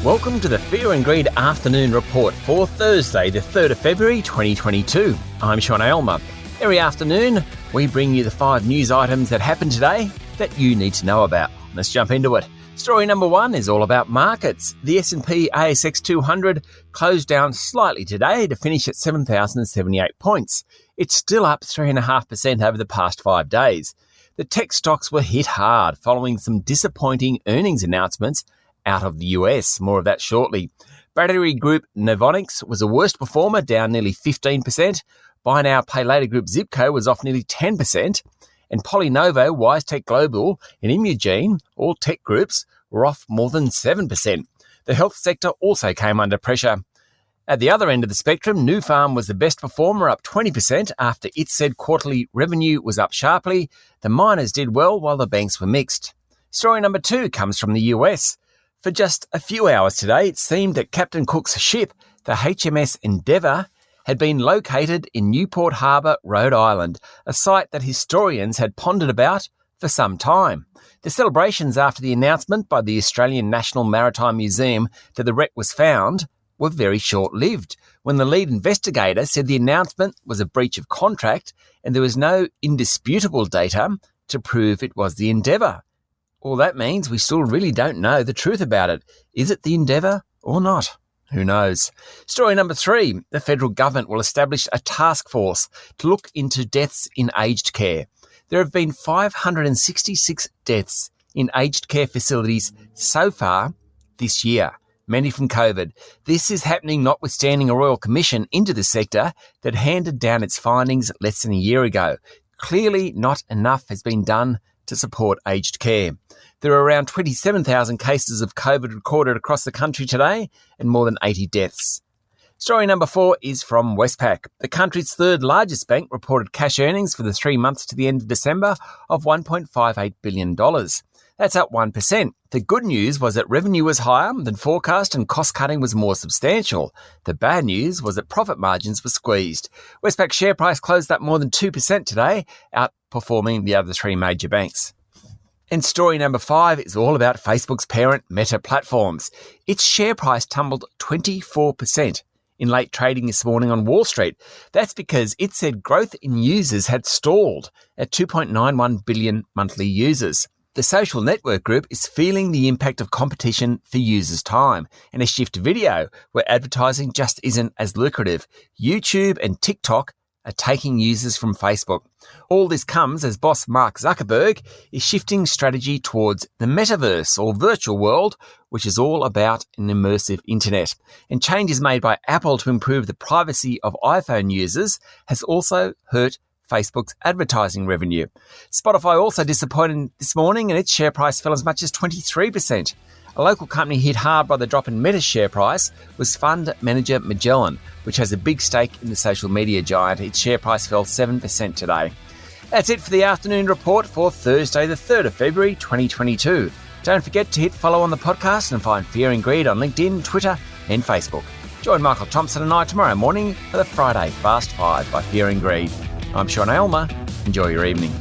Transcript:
Welcome to the Fear and Greed Afternoon Report for Thursday, the 3rd of February 2022. I'm Sean Aylmer. Every afternoon, we bring you the 5 news items that happened today that you need to know about. Let's jump into it. Story number 1 is all about markets. The S&P ASX 200 closed down slightly today to finish at 7,078 points. It's still up 3.5% over the past 5 days. The tech stocks were hit hard following some disappointing earnings announcements out of the US. More of that shortly. Battery group Novonix was the worst performer, down nearly 15%. Buy now, pay later group Zipco was off nearly 10%. And PolyNovo, WiseTech Global, and Imugene, all tech groups, were off more than 7%. The health sector also came under pressure. At the other end of the spectrum, Nufarm was the best performer, up 20% after it said quarterly revenue was up sharply. The miners did well while the banks were mixed. Story number 2 comes from the US. For just a few hours today, it seemed that Captain Cook's ship, the HMS Endeavour, had been located in Newport Harbour, Rhode Island, a site that historians had pondered about for some time. The celebrations after the announcement by the Australian National Maritime Museum that the wreck was found were very short-lived, when the lead investigator said the announcement was a breach of contract and there was no indisputable data to prove it was the Endeavour. Well, that means we still really don't know the truth about it. Is it the Endeavour or not? Who knows? Story number 3. The federal government will establish a task force to look into deaths in aged care. There have been 566 deaths in aged care facilities so far this year, many from COVID. This is happening notwithstanding a royal commission into the sector that handed down its findings less than a year ago. Clearly not enough has been done to support aged care. There are around 27,000 cases of COVID recorded across the country today and more than 80 deaths. Story number 4 is from Westpac. The country's third largest bank reported cash earnings for the 3 months to the end of December of $1.58 billion. That's up 1%. The good news was that revenue was higher than forecast and cost cutting was more substantial. The bad news was that profit margins were squeezed. Westpac's share price closed up more than 2% today, outperforming the other 3 major banks. And story number 5 is all about Facebook's parent, Meta Platforms. Its share price tumbled 24% in late trading this morning on Wall Street. That's because it said growth in users had stalled at 2.91 billion monthly users. The social network group is feeling the impact of competition for users' time and a shift to video where advertising just isn't as lucrative. YouTube and TikTok are taking users from Facebook. All this comes as boss Mark Zuckerberg is shifting strategy towards the metaverse or virtual world, which is all about an immersive internet. And changes made by Apple to improve the privacy of iPhone users has also hurt Facebook's advertising revenue. Spotify also disappointed this morning and its share price fell as much as 23%. A local company hit hard by the drop in Meta's share price was fund manager Magellan, which has a big stake in the social media giant. Its share price fell 7% today. That's it for the afternoon report for Thursday, the 3rd of February 2022. Don't forget to hit follow on the podcast and find Fear and Greed on LinkedIn, Twitter and Facebook. Join Michael Thompson and I tomorrow morning for the Friday Fast 5 by Fear and Greed. I'm Sean Aylmer. Enjoy your evening.